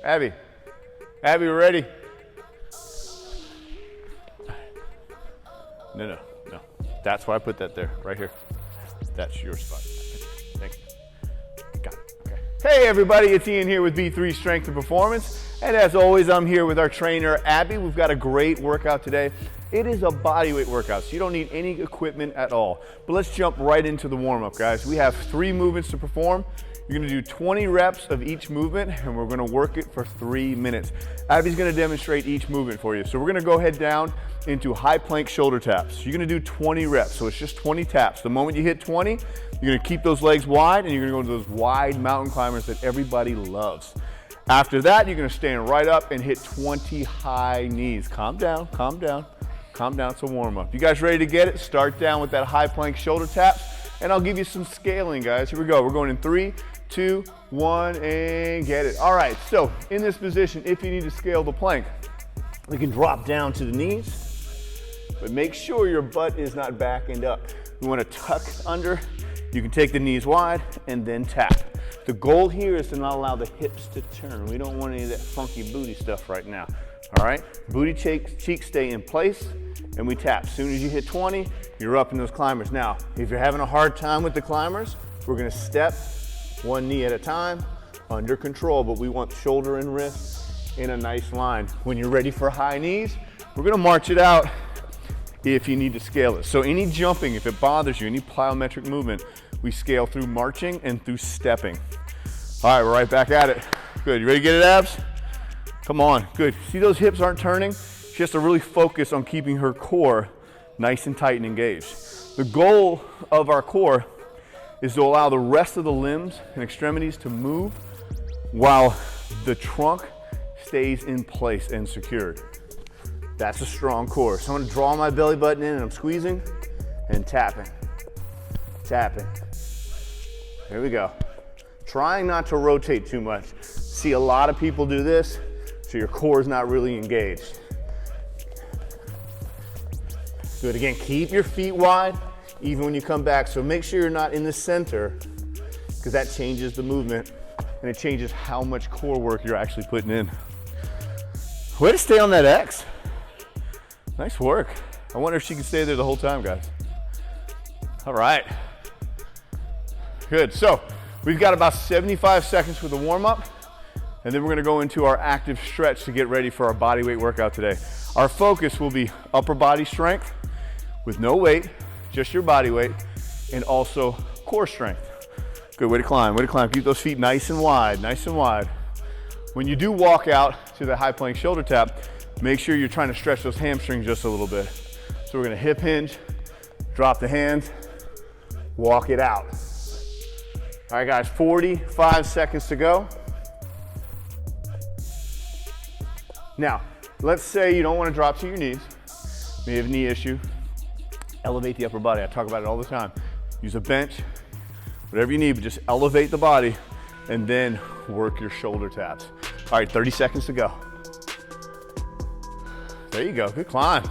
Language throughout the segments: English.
Abby, we're ready. No. That's why I put that there, right here. That's your spot. Thank you. Got it, okay. Hey everybody, it's Ian here with B3 Strength and Performance. And as always, I'm here with our trainer, Abby. We've got a great workout today. It is a bodyweight workout, so you don't need any equipment at all. But let's jump right into the warm-up, guys. We have 3 movements to perform. You're gonna do 20 reps of each movement, and we're gonna work it for 3 minutes. Abby's gonna demonstrate each movement for you. So we're gonna go head down into high plank shoulder taps. You're gonna do 20 reps, so it's just 20 taps. The moment you hit 20, you're gonna keep those legs wide, and you're gonna go into those wide mountain climbers that everybody loves. After that, you're gonna stand right up and hit 20 high knees. Calm down. It's a warm-up. You guys ready to get it? Start down with that high plank shoulder taps, and I'll give you some scaling, guys. Here we go. We're going in 3, 2, 1, and get it. All right, so in this position, if you need to scale the plank, you can drop down to the knees, but make sure your butt is not back and up. You wanna tuck under. You can take the knees wide and then tap. The goal here is to not allow the hips to turn. We don't want any of that funky booty stuff right now. All right, booty cheeks stay in place, and we tap. As soon as you hit 20, you're up in those climbers. Now, if you're having a hard time with the climbers, we're gonna step 1 knee at a time, under control, but we want shoulder and wrist in a nice line. When you're ready for high knees, we're gonna march it out if you need to scale it. So any jumping, if it bothers you, any plyometric movement, we scale through marching and through stepping. All right, we're right back at it. Good, you ready to get it, abs? Come on, good. See those hips aren't turning? She has to really focus on keeping her core nice and tight and engaged. The goal of our core is to allow the rest of the limbs and extremities to move while the trunk stays in place and secured. That's a strong core. So I'm gonna draw my belly button in and I'm squeezing and tapping. Here we go. Trying not to rotate too much. See a lot of people do this, so your core is not really engaged. Good, again, keep your feet wide even when you come back. So make sure you're not in the center, because that changes the movement and it changes how much core work you're actually putting in. Way to stay on that X. Nice work. I wonder if she can stay there the whole time, guys. All right. Good, so we've got about 75 seconds for the warm-up, and then we're gonna go into our active stretch to get ready for our body weight workout today. Our focus will be upper body strength with no weight, just your body weight, and also core strength. Good, way to climb. Keep those feet nice and wide. When you do walk out to the high plank shoulder tap, make sure you're trying to stretch those hamstrings just a little bit. So we're gonna hip hinge, drop the hands, walk it out. All right, guys, 45 seconds to go. Now, let's say you don't want to drop to your knees. You have a knee issue. Elevate the upper body. I talk about it all the time. Use a bench, whatever you need, but just elevate the body and then work your shoulder taps. All right, 30 seconds to go. There you go, good climb.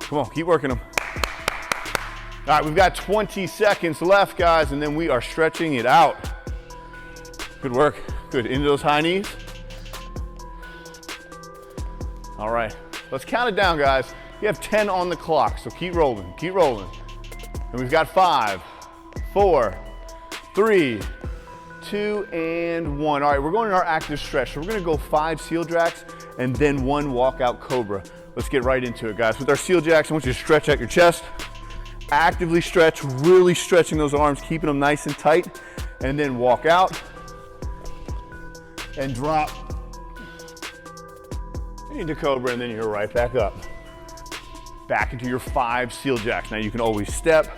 Come on, keep working them. All right, we've got 20 seconds left, guys, and then we are stretching it out. Good work, good, into those high knees. All right, let's count it down, guys. You have 10 on the clock, so keep rolling. And we've got 5, 4, 3, 2, and 1. All right, we're going in our active stretch. So we're gonna go 5 seal jacks and then 1 walkout cobra. Let's get right into it, guys. With our seal jacks, I want you to stretch out your chest. Actively stretch, really stretching those arms, keeping them nice and tight, and then walk out and drop into cobra, and then you're right back up. Back into your 5 seal jacks. Now you can always step.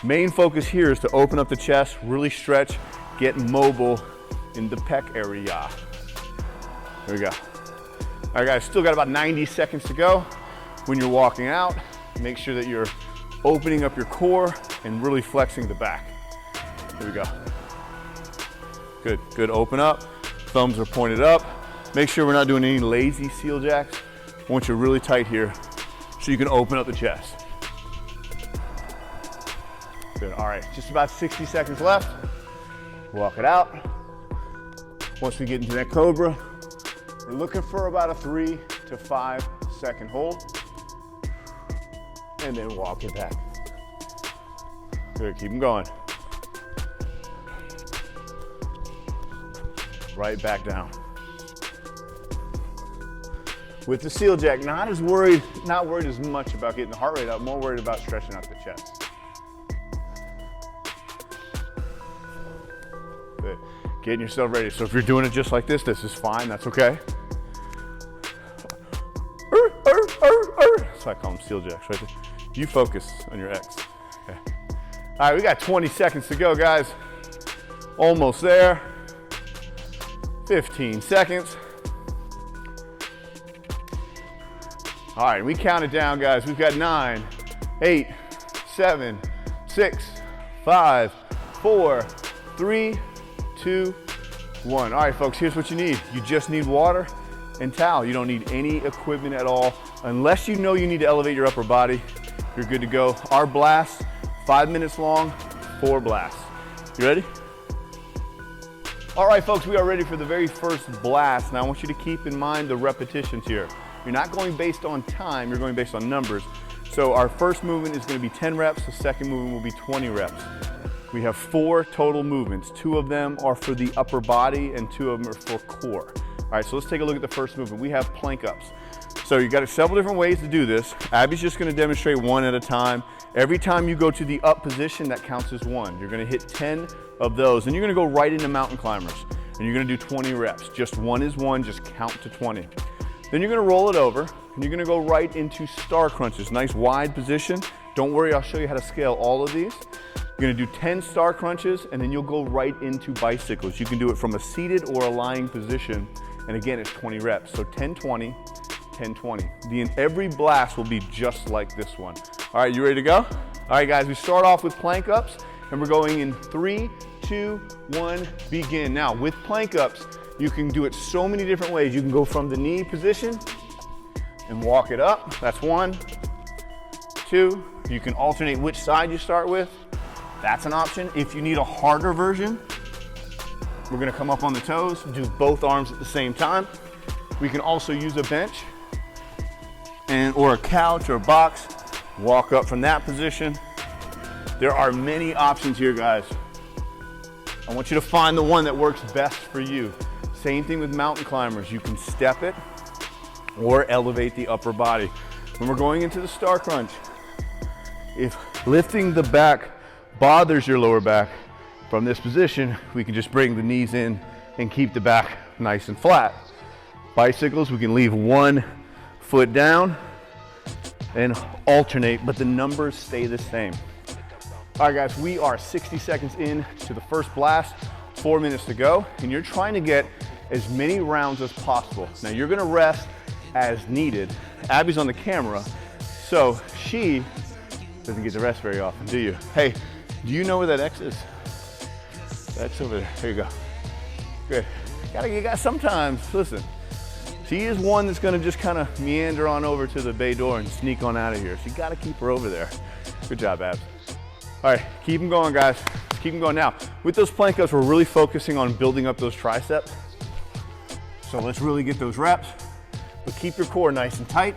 Main focus here is to open up the chest, really stretch, get mobile in the pec area. There we go. All right, guys, still got about 90 seconds to go. When you're walking out, make sure that you're opening up your core and really flexing the back. Here we go. Good, open up. Thumbs are pointed up. Make sure we're not doing any lazy seal jacks. I want you really tight here so you can open up the chest. Good, all right, just about 60 seconds left. Walk it out. Once we get into that cobra, We're looking for about a 3 to 5 second hold. And then walk it back. Good, keep them going. Right back down. With the seal jack, not worried as much about getting the heart rate up, more worried about stretching out the chest. Good, getting yourself ready. So if you're doing it just like this is fine, that's okay. So I call them seal jacks, right there. You focus on your X. Okay. All right, we got 20 seconds to go, guys. Almost there. 15 seconds. All right, we count it down, guys. We've got 9, 8, 7, 6, 5, 4, 3, 2, 1. All right, folks, here's what you need. You just need water and towel. You don't need any equipment at all. Unless you know you need to elevate your upper body, you're good to go. Our blast, 5 minutes long, 4 blasts. You ready? All right, folks, we are ready for the very first blast. Now I want you to keep in mind the repetitions here. You're not going based on time, you're going based on numbers. So our first movement is going to be 10 reps, the second movement will be 20 reps. We have 4 total movements. 2 of them are for the upper body and 2 of them are for core. All right, so let's take a look at the first movement. We have plank ups. So you got several different ways to do this. Abby's just going to demonstrate one at a time. Every time you go to the up position, that counts as 1. You're going to hit 10 of those, and you're going to go right into mountain climbers. And you're going to do 20 reps. Just 1 is 1, just count to 20. Then you're going to roll it over, and you're going to go right into star crunches. Nice wide position. Don't worry, I'll show you how to scale all of these. You're going to do 10 star crunches, and then you'll go right into bicycles. You can do it from a seated or a lying position, and again, it's 20 reps. So 10, 20, 10, 20. Every blast will be just like this one. All right, you ready to go? All right, guys, we start off with plank ups, and we're going in 3, 2, 1, begin. Now, with plank ups, you can do it so many different ways. You can go from the knee position and walk it up. That's 1, 2. You can alternate which side you start with. That's an option. If you need a harder version, we're gonna come up on the toes, do both arms at the same time. We can also use a bench or a couch or a box, walk up from that position. There are many options here, guys. I want you to find the one that works best for you. Same thing with mountain climbers. You can step it or elevate the upper body. When we're going into the star crunch, if lifting the back bothers your lower back from this position, we can just bring the knees in and keep the back nice and flat. Bicycles, we can leave 1 foot down and alternate, but the numbers stay the same. All right, guys, we are 60 seconds in to the first blast, 4 minutes to go, and you're trying to get as many rounds as possible. Now, you're gonna rest as needed. Abby's on the camera, so she doesn't get to rest very often, do you? Hey, do you know where that X is? That's over there. There you go. Good. You got sometimes, listen, she is one that's gonna just kind of meander on over to the bay door and sneak on out of here. So you gotta keep her over there. Good job, Abs. All right, keep them going, guys. Keep them going. Now, with those plank ups, we're really focusing on building up those triceps. So let's really get those reps, but keep your core nice and tight.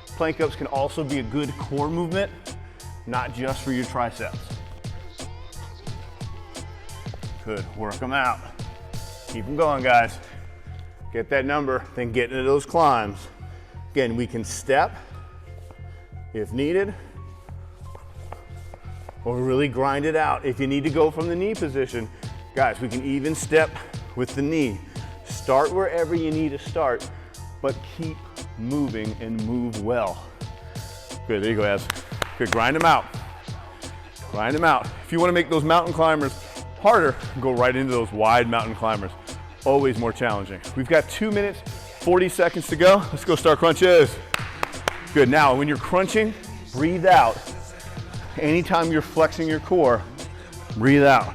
Plank ups can also be a good core movement, not just for your triceps. Good, work them out. Keep them going, guys. Get that number, then get into those climbs. Again, we can step if needed, or really grind it out. If you need to go from the knee position, guys, we can even step with the knee. Start wherever you need to start, but keep moving and move well. Good, there you go, Abs. Good, grind them out. Grind them out. If you want to make those mountain climbers harder, go right into those wide mountain climbers. Always more challenging. We've got 2 minutes, 40 seconds to go. Let's go star crunches. Good, now when you're crunching, breathe out. Anytime you're flexing your core, breathe out.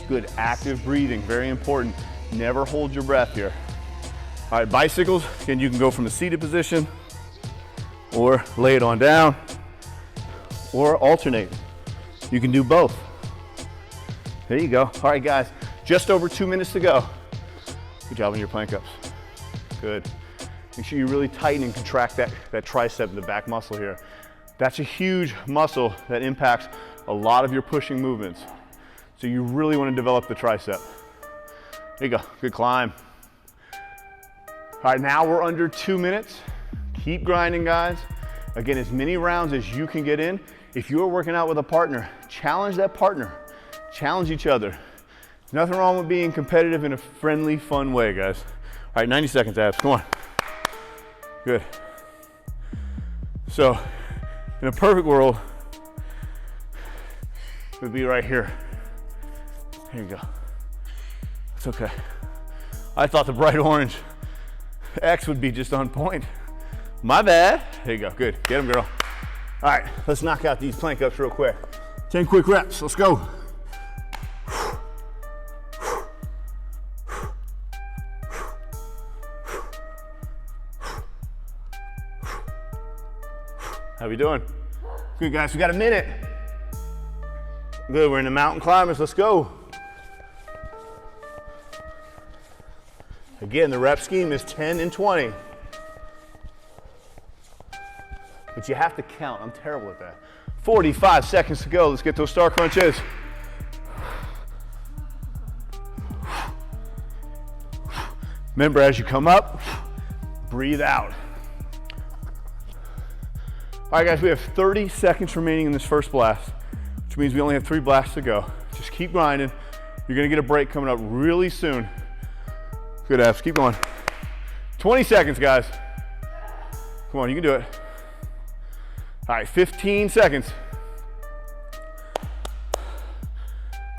Good, active breathing, very important. Never hold your breath here. All right, bicycles, again, you can go from a seated position or lay it on down or alternate. You can do both. There you go. All right, guys, just over 2 minutes to go. Good job on your plank ups. Good. Make sure you really tighten and contract that tricep, the back muscle here. That's a huge muscle that impacts a lot of your pushing movements. So you really want to develop the tricep. There you go, good climb. All right, now we're under 2 minutes. Keep grinding, guys. Again, as many rounds as you can get in. If you're working out with a partner, challenge that partner. Challenge each other. There's nothing wrong with being competitive in a friendly, fun way, guys. All right, 90 seconds, abs, come on. Good. So, in a perfect world, it would be right here. There you go. It's okay. I thought the bright orange X would be just on point. My bad. There you go, good. Get him, girl. All right, let's knock out these plank ups real quick. 10 quick reps, let's go. How we doing? Good, guys, we got a minute. Good, we're in the mountain climbers, let's go. Again, the rep scheme is 10 and 20. But you have to count, I'm terrible at that. 45 seconds to go, let's get those star crunches. Remember, as you come up, breathe out. All right, guys, we have 30 seconds remaining in this first blast, which means we only have 3 blasts to go. Just keep grinding. You're gonna get a break coming up really soon. Good abs, keep going. 20 seconds, guys. Come on, you can do it. All right, 15 seconds.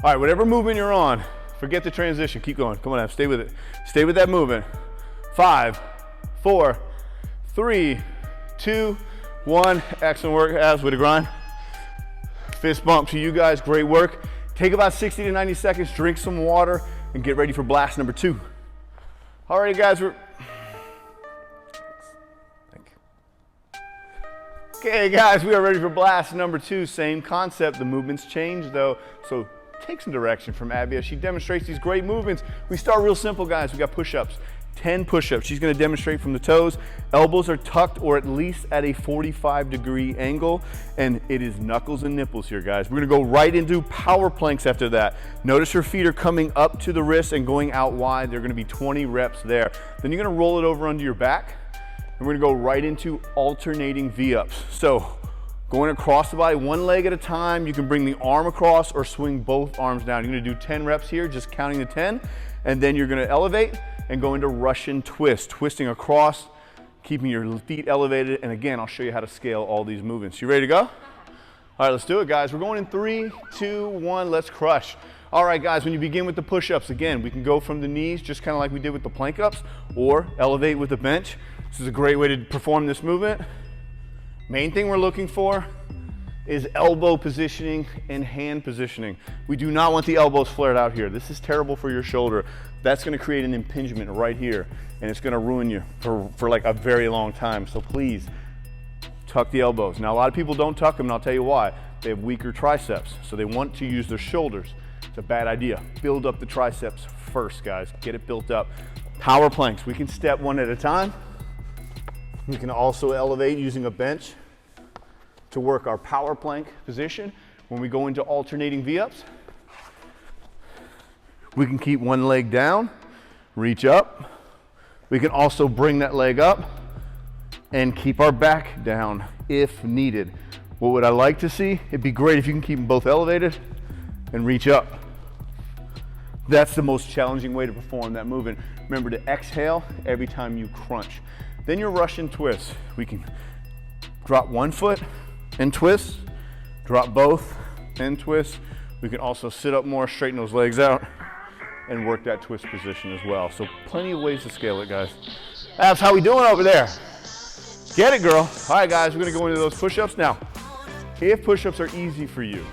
All right, whatever movement you're on, forget the transition, keep going. Come on, abs, stay with it. Stay with that movement. 5, 4, 3, 2, 1. Excellent work, abs, with a grind. Fist bump to you guys, great work. Take about 60 to 90 seconds, drink some water, and get ready for blast number 2. All right, guys, Okay, guys, we are ready for blast number 2. Same concept, the movements change though, so take some direction from Abbi as she demonstrates these great movements. We start real simple, guys. We got push-ups, 10 push-ups. She's gonna demonstrate from the toes. Elbows are tucked or at least at a 45-degree angle, and it is knuckles and nipples here, guys. We're gonna go right into power planks after that. Notice her feet are coming up to the wrist and going out wide. They're gonna be 20 reps there. Then you're gonna roll it over under your back, and we're gonna go right into alternating V-ups. So, going across the body, one leg at a time. You can bring the arm across or swing both arms down. You're gonna do 10 reps here, just counting the 10, and then you're gonna elevate and go into Russian twist, twisting across, keeping your feet elevated. And again, I'll show you how to scale all these movements. You ready to go? All right, let's do it, guys. We're going in 3, 2, 1, let's crush. All right, guys, when you begin with the push-ups, again, we can go from the knees, just kind of like we did with the plank ups, or elevate with the bench. This is a great way to perform this movement. Main thing we're looking for is elbow positioning and hand positioning. We do not want the elbows flared out here. This is terrible for your shoulder. That's gonna create an impingement right here, and it's gonna ruin you for like a very long time. So please, tuck the elbows. Now, a lot of people don't tuck them, and I'll tell you why. They have weaker triceps, so they want to use their shoulders. It's a bad idea. Build up the triceps first, guys. Get it built up. Power planks, we can step one at a time. We can also elevate using a bench to work our power plank position. When we go into alternating V-ups, we can keep one leg down, reach up. We can also bring that leg up and keep our back down if needed. What would I like to see? It'd be great if you can keep them both elevated and reach up. That's the most challenging way to perform that movement. Remember to exhale every time you crunch. Then your Russian twist. We can drop one foot and twist, drop both and twist. We can also sit up more, straighten those legs out, and work that twist position as well. So plenty of ways to scale it, guys. Abs, how we doing over there? Get it, girl. All right, guys, we're gonna go into those push-ups now. If push-ups are easy for you,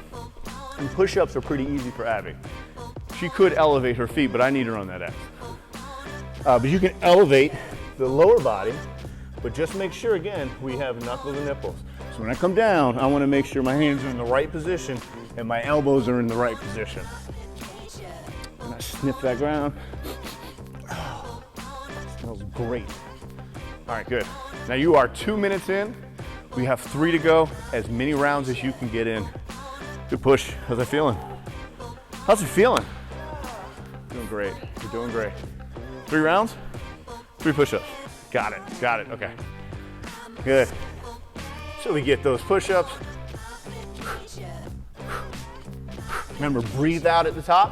and push-ups are pretty easy for Abbi, she could elevate her feet, but I need her on that ass. But you can elevate the lower body, but just make sure, again, we have knuckles and nipples. So when I come down, I wanna make sure my hands are in the right position and my elbows are in the right position. Sniff that ground. Oh, smells great. All right, good. Now you are 2 minutes in. We have 3 to go. As many rounds as you can get in. Good push. How's that feeling? How's it feeling? Doing great. You're doing great. 3 rounds, 3 push-ups. Got it, okay. Good. So we get those push-ups. Remember, breathe out at the top.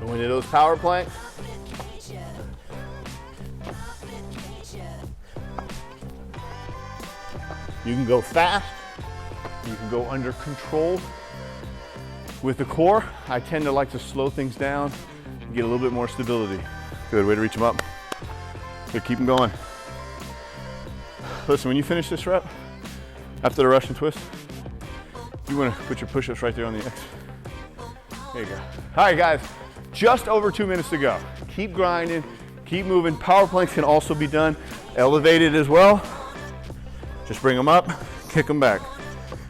Go into those power planks. You can go fast. You can go under control. With the core, I tend to like to slow things down and get a little bit more stability. Good, way to reach them up. Good, keep them going. Listen, when you finish this rep, after the Russian twist, you want to put your push-ups right there on the X. There you go. All right, guys, just over 2 minutes to go. Keep grinding, keep moving. Power planks can also be done elevated as well. Just bring them up, kick them back.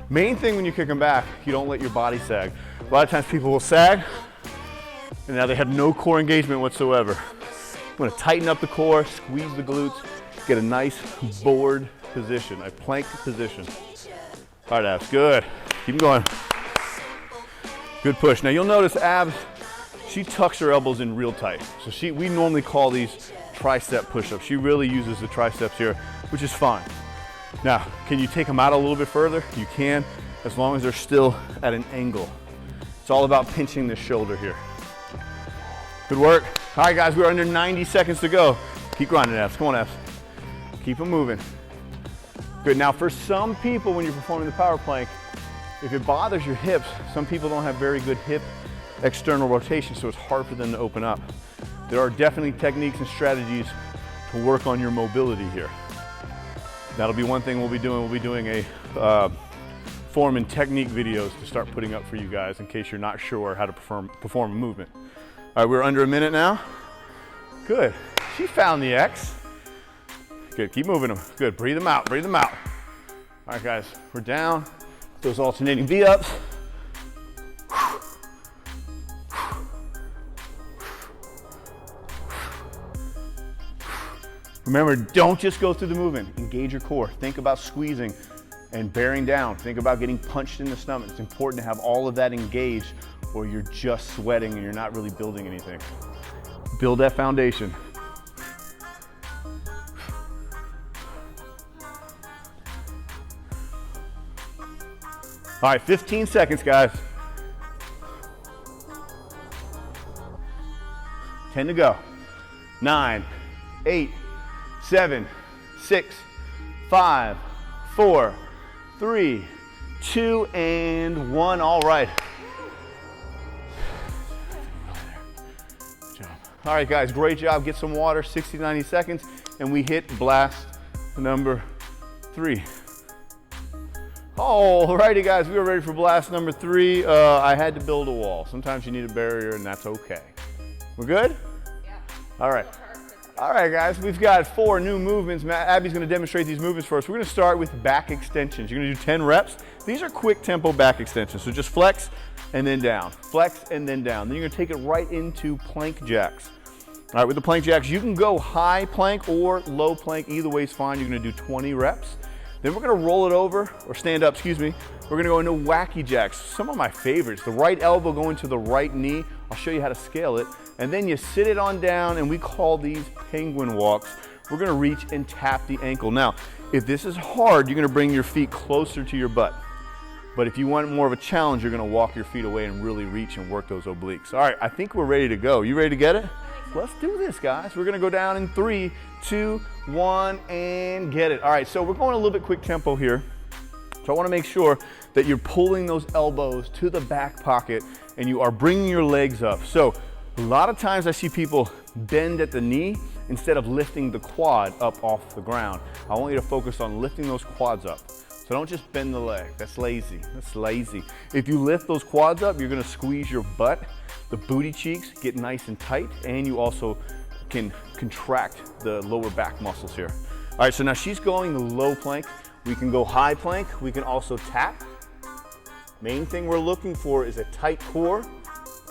Main thing when you kick them back, you don't let your body sag. A lot of times people will sag, and now they have no core engagement whatsoever. I'm gonna tighten up the core, squeeze the glutes, get a nice board position, a plank position. All right, abs, good. Keep them going. Good push. Now you'll notice abs, she tucks her elbows in real tight. So we normally call these tricep push-ups. She really uses the triceps here, which is fine. Now, can you take them out a little bit further? You can, as long as they're still at an angle. It's all about pinching the shoulder here. Good work. All right, guys, we're under 90 seconds to go. Keep grinding, abs. Come on, abs. Keep them moving. Good. Now, for some people, when you're performing the power plank, if it bothers your hips, some people don't have very good hip external rotation, so it's hard for them to open up. There are definitely techniques and strategies to work on your mobility here. That'll be one thing we'll be doing. We'll be doing a form and technique videos to start putting up for you guys in case you're not sure how to perform a movement. All right, we're under a minute now. Good. She found the X. Good, keep moving them. Good, breathe them out, breathe them out. All right, guys, we're down. Those alternating V-ups. Remember, don't just go through the movement. Engage your core. Think about squeezing and bearing down. Think about getting punched in the stomach. It's important to have all of that engaged or you're just sweating and you're not really building anything. Build that foundation. All right, 15 seconds, guys. 10 to go. 9, 8, 7, 6, 5, 4, 3, 2, and 1. All right. Good job. All right, guys, great job. Get some water, 60, 90 seconds, and we hit blast number 3. Alrighty, guys, we are ready for blast number 3. I had to build a wall. Sometimes you need a barrier, and that's okay. We're good? Yeah. All right. All right, guys, we've got 4 new movements. Abby's gonna demonstrate these movements for us. We're gonna start with back extensions. You're gonna do 10 reps. These are quick tempo back extensions. So just flex and then down, flex and then down. Then you're gonna take it right into plank jacks. All right, with the plank jacks, you can go high plank or low plank. Either way is fine. You're gonna do 20 reps. Then we're gonna roll it over, or stand up, excuse me. We're gonna go into Wacky Jacks. Some of my favorites. The right elbow going to the right knee. I'll show you how to scale it. And then you sit it on down, and we call these penguin walks. We're gonna reach and tap the ankle. Now, if this is hard, you're gonna bring your feet closer to your butt. But if you want more of a challenge, you're gonna walk your feet away and really reach and work those obliques. All right, I think we're ready to go. You ready to get it? Let's do this, guys. We're gonna go down in 3, 2, 1, and get it. All right, so we're going a little bit quick tempo here. So I wanna make sure that you're pulling those elbows to the back pocket and you are bringing your legs up. So a lot of times I see people bend at the knee instead of lifting the quad up off the ground. I want you to focus on lifting those quads up. So don't just bend the leg, that's lazy, that's lazy. If you lift those quads up, you're gonna squeeze your butt, the booty cheeks get nice and tight, and you also can contract the lower back muscles here. All right, so now she's going the low plank. We can go high plank, we can also tap, Main thing we're looking for is a tight core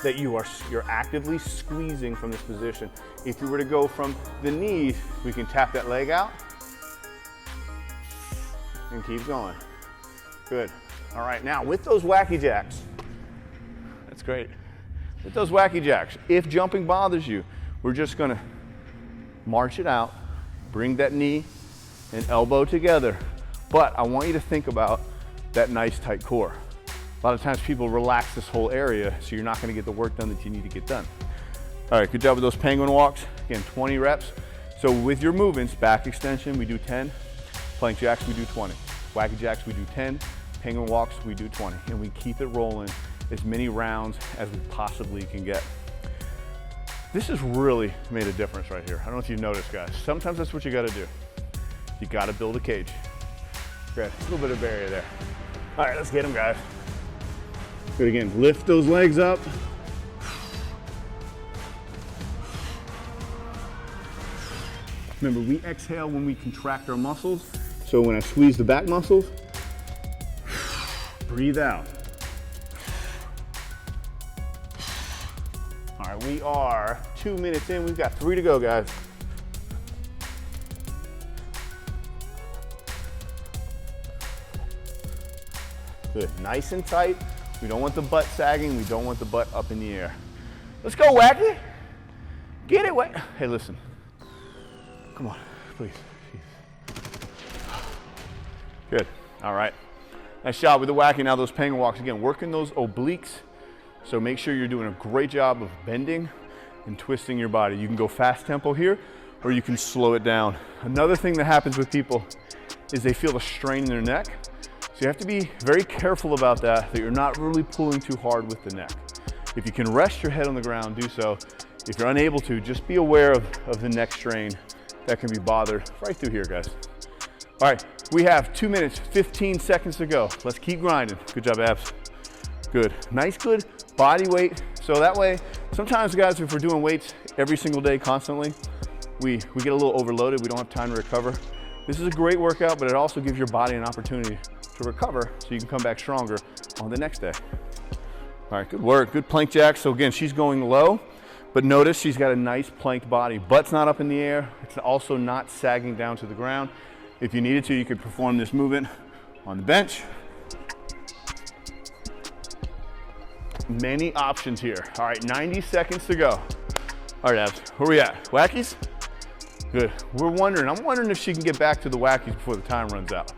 that you're actively squeezing from this position. If you were to go from the knees, we can tap that leg out and keep going. Good. All right, now with those Wacky Jacks, that's great. With those Wacky Jacks, if jumping bothers you, we're just gonna march it out, bring that knee and elbow together. But I want you to think about that nice tight core. A lot of times people relax this whole area, so you're not gonna get the work done that you need to get done. All right, good job with those penguin walks. Again, 20 reps. So with your movements, back extension, we do 10. Plank jacks, we do 20. Wacky Jacks, we do 10. Penguin walks, we do 20. And we keep it rolling as many rounds as we possibly can get. This has really made a difference right here. I don't know if you've noticed, guys. Sometimes that's what you gotta do. You gotta build a cage. Good, a little bit of barrier there. All right, let's get them, guys. Good again, lift those legs up. Remember, we exhale when we contract our muscles. So when I squeeze the back muscles, breathe out. All right, we are 2 minutes in. We've got 3 to go, guys. Good, nice and tight. We don't want the butt sagging. We don't want the butt up in the air. Let's go, Wacky. Get it, Wacky. Hey, listen. Come on, please. Good, all right. Nice job with the Wacky. Now those penguin walks. Again, working those obliques. So make sure you're doing a great job of bending and twisting your body. You can go fast tempo here, or you can slow it down. Another thing that happens with people is they feel a strain in their neck. So you have to be very careful about that you're not really pulling too hard with the neck. If you can rest your head on the ground, do so. If you're unable to, just be aware of the neck strain that can be bothered right through here, guys. All right, we have 2 minutes, 15 seconds to go. Let's keep grinding. Good job, abs. Good, nice, good body weight. So that way, sometimes guys, if we're doing weights every single day constantly, we get a little overloaded. We don't have time to recover. This is a great workout, but it also gives your body an opportunity to recover so you can come back stronger on the next day. All right, good work, good plank jacks. So again, she's going low, but notice she's got a nice planked body. Butt's not up in the air. It's also not sagging down to the ground. If you needed to, you could perform this movement on the bench. Many options here. All right, 90 seconds to go. All right, abs, where we at? Wackies? Good, I'm wondering if she can get back to the Wackies before the time runs out.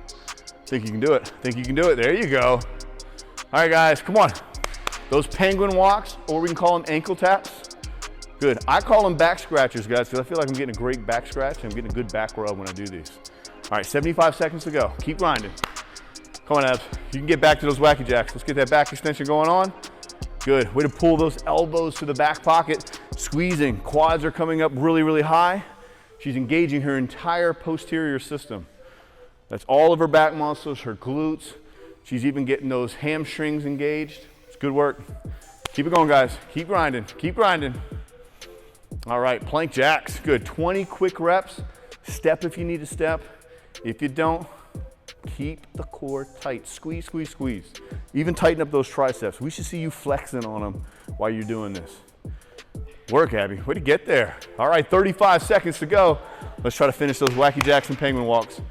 Think you can do it, think you can do it. There you go. All right, guys, come on. Those penguin walks, or we can call them ankle taps. Good, I call them back scratchers, guys, because I feel like I'm getting a great back scratch and I'm getting a good back rub when I do these. All right, 75 seconds to go. Keep grinding. Come on, abs. You can get back to those Wacky Jacks. Let's get that back extension going on. Good, way to pull those elbows to the back pocket. Squeezing, quads are coming up really, really high. She's engaging her entire posterior system. That's all of her back muscles, her glutes. She's even getting those hamstrings engaged. It's good work. Keep it going, guys. Keep grinding, keep grinding. All right, plank jacks. Good, 20 quick reps. Step if you need to step. If you don't, keep the core tight. Squeeze, squeeze, squeeze. Even tighten up those triceps. We should see you flexing on them while you're doing this. Work, Abby. Way to get there. All right, 35 seconds to go. Let's try to finish those Wacky Jacks and penguin walks.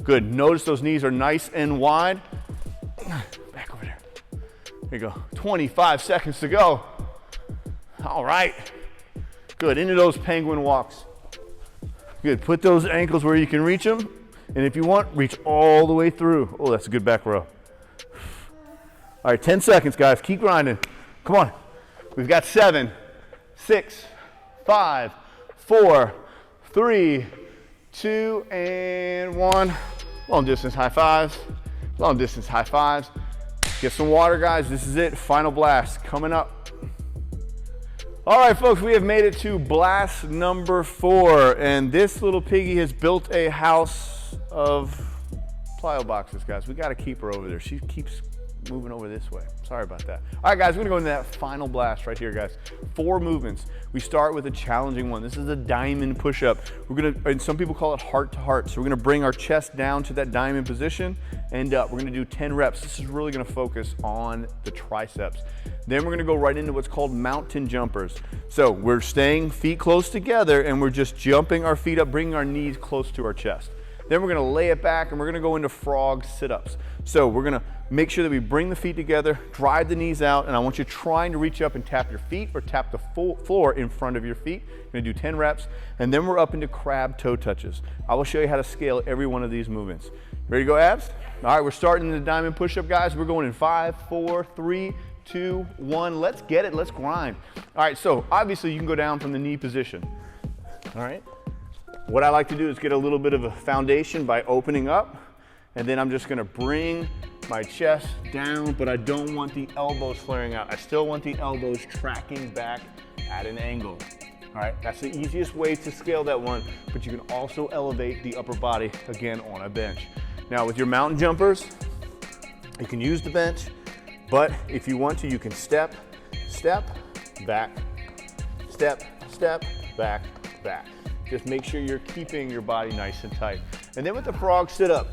Good. Notice those knees are nice and wide. Back over there. There you go. 25 seconds to go. All right. Good. Into those penguin walks. Good. Put those ankles where you can reach them. And if you want, reach all the way through. Oh, that's a good back row. All right, 10 seconds, guys. Keep grinding. Come on. We've got 7, 6, 5, 4, 3, 2, and 1. Long distance high fives. Long distance high fives. Get some water, guys. This is it. Final blast coming up. All right, folks, we have made it to blast number 4. And this little piggy has built a house of plyo boxes, guys. We got to keep her over there. She keeps moving over this way. Sorry about that. All right, guys, we're gonna go into that final blast right here, guys. 4 movements. We start with a challenging one. This is a diamond push-up. We're gonna, and some people call it heart to heart. So we're gonna bring our chest down to that diamond position and up. We're gonna do 10 reps. This is really gonna focus on the triceps. Then we're gonna go right into what's called mountain jumpers. So we're staying feet close together and we're just jumping our feet up, bringing our knees close to our chest. Then we're gonna lay it back and we're gonna go into frog sit-ups. So we're gonna make sure that we bring the feet together, drive the knees out, and I want you trying to reach up and tap your feet or tap the floor in front of your feet. We're gonna do 10 reps, and then we're up into crab toe touches. I will show you how to scale every one of these movements. Ready to go, abs? All right, we're starting the diamond push-up, guys. We're going in 5, 4, 3, 2, 1. Let's get it, let's grind. All right, so obviously you can go down from the knee position. All right? What I like to do is get a little bit of a foundation by opening up, and then I'm just gonna bring my chest down, but I don't want the elbows flaring out. I still want the elbows tracking back at an angle. All right, that's the easiest way to scale that one, but you can also elevate the upper body again on a bench. Now with your mountain jumpers, you can use the bench, but if you want to, you can step, step, back, step, step, back, back. Just make sure you're keeping your body nice and tight. And then with the frog sit up,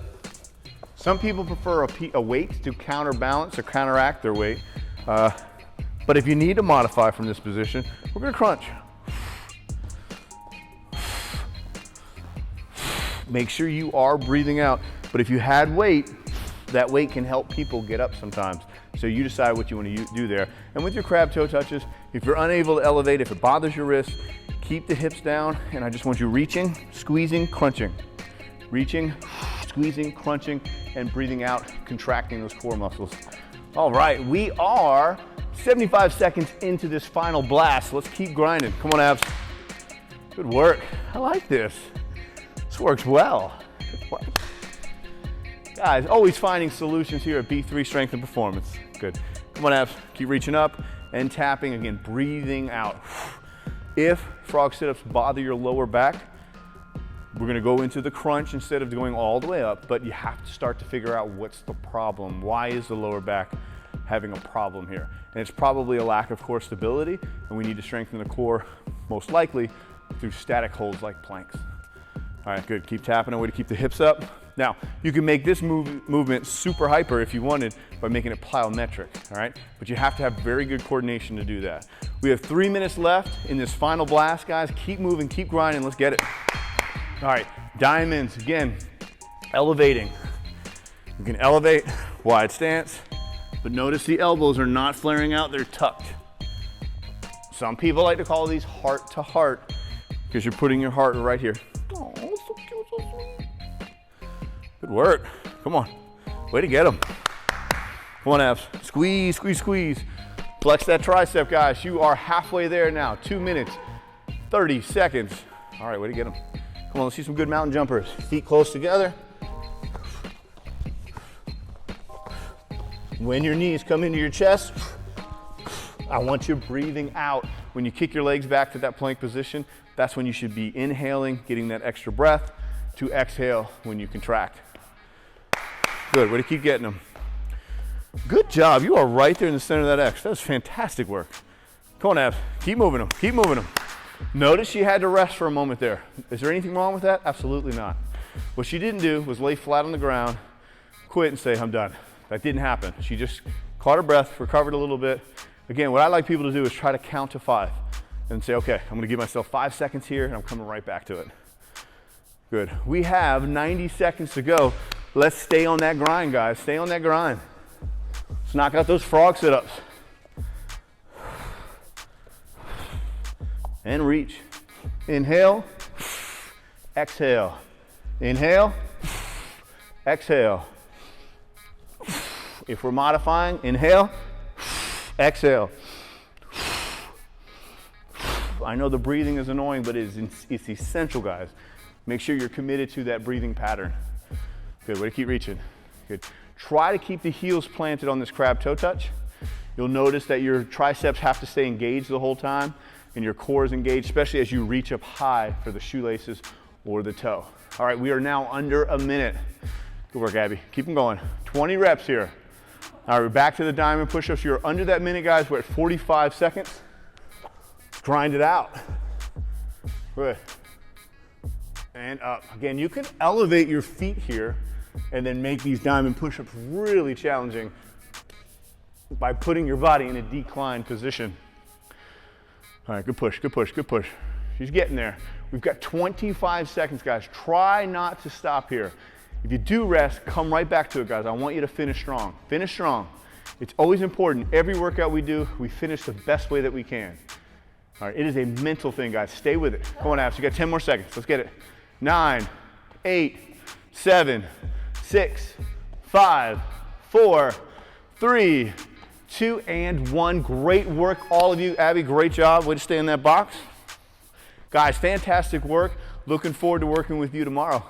some people prefer a weight to counterbalance or counteract their weight. But if you need to modify from this position, we're gonna crunch. Make sure you are breathing out. But if you had weight, that weight can help people get up sometimes. So you decide what you want to do there. And with your crab toe touches, if you're unable to elevate, if it bothers your wrist, keep the hips down, and I just want you reaching, squeezing, crunching. Reaching, squeezing, crunching, and breathing out, contracting those core muscles. All right, we are 75 seconds into this final blast. Let's keep grinding. Come on, abs. Good work. I like this. This works well. Good work. Guys, always finding solutions here at B3 Strength and Performance. Good. Come on, abs. Keep reaching up and tapping. Again, breathing out. If frog sit-ups bother your lower back, we're gonna go into the crunch instead of going all the way up, but you have to start to figure out what's the problem. Why is the lower back having a problem here? And it's probably a lack of core stability, and we need to strengthen the core, most likely, through static holds like planks. All right, good, keep tapping away to keep the hips up. Now, you can make this movement super hyper if you wanted by making it plyometric, all right? But you have to have very good coordination to do that. We have 3 minutes left in this final blast, guys. Keep moving, keep grinding, let's get it. All right, diamonds, again, elevating. You can elevate, wide stance, but notice the elbows are not flaring out, they're tucked. Some people like to call these heart to heart because you're putting your heart right here. Oh, so cute, so sweet. Good work, come on, way to get them. Come on, abs, squeeze, squeeze, squeeze. Flex that tricep, guys. You are halfway there now, 2 minutes, 30 seconds. All right, way to get them. Come on, let's see some good mountain jumpers. Feet close together. When your knees come into your chest, I want you breathing out. When you kick your legs back to that plank position, that's when you should be inhaling, getting that extra breath, to exhale when you contract. Good, way to keep getting them. Good job, you are right there in the center of that X. That was fantastic work. Come on, abs, keep moving them, keep moving them. Notice she had to rest for a moment there. Is there anything wrong with that? Absolutely not. What she didn't do was lay flat on the ground, quit and say, I'm done. That didn't happen. She just caught her breath, recovered a little bit. Again, what I like people to do is try to count to 5 and say, okay, I'm gonna give myself 5 seconds here and I'm coming right back to it. Good. We have 90 seconds to go. Let's stay on that grind, guys. Stay on that grind. Let's knock out those frog sit-ups. And reach. Inhale, exhale. Inhale, exhale. If we're modifying, inhale, exhale. I know the breathing is annoying, but it's essential, guys. Make sure you're committed to that breathing pattern. Good, way to keep reaching. Good. Try to keep the heels planted on this crab toe touch. You'll notice that your triceps have to stay engaged the whole time and your core is engaged, especially as you reach up high for the shoelaces or the toe. All right, we are now under a minute. Good work, Abby. Keep them going. 20 reps here. All right, we're back to the diamond push-ups. You're under that minute, guys. We're at 45 seconds. Grind it out. Good. And up. Again, you can elevate your feet here and then make these diamond push-ups really challenging by putting your body in a declined position. All right, good push, good push, good push. She's getting there. We've got 25 seconds, guys. Try not to stop here. If you do rest, come right back to it, guys. I want you to finish strong. Finish strong. It's always important. Every workout we do, we finish the best way that we can. All right, it is a mental thing, guys. Stay with it. Come on, Abs. You got 10 more seconds. Let's get it. 9, 8, 7, 6, 5, 4, 3, 2, and 1. Great work, all of you. Abby, great job. Way to stay in that box. Guys, fantastic work. Looking forward to working with you tomorrow.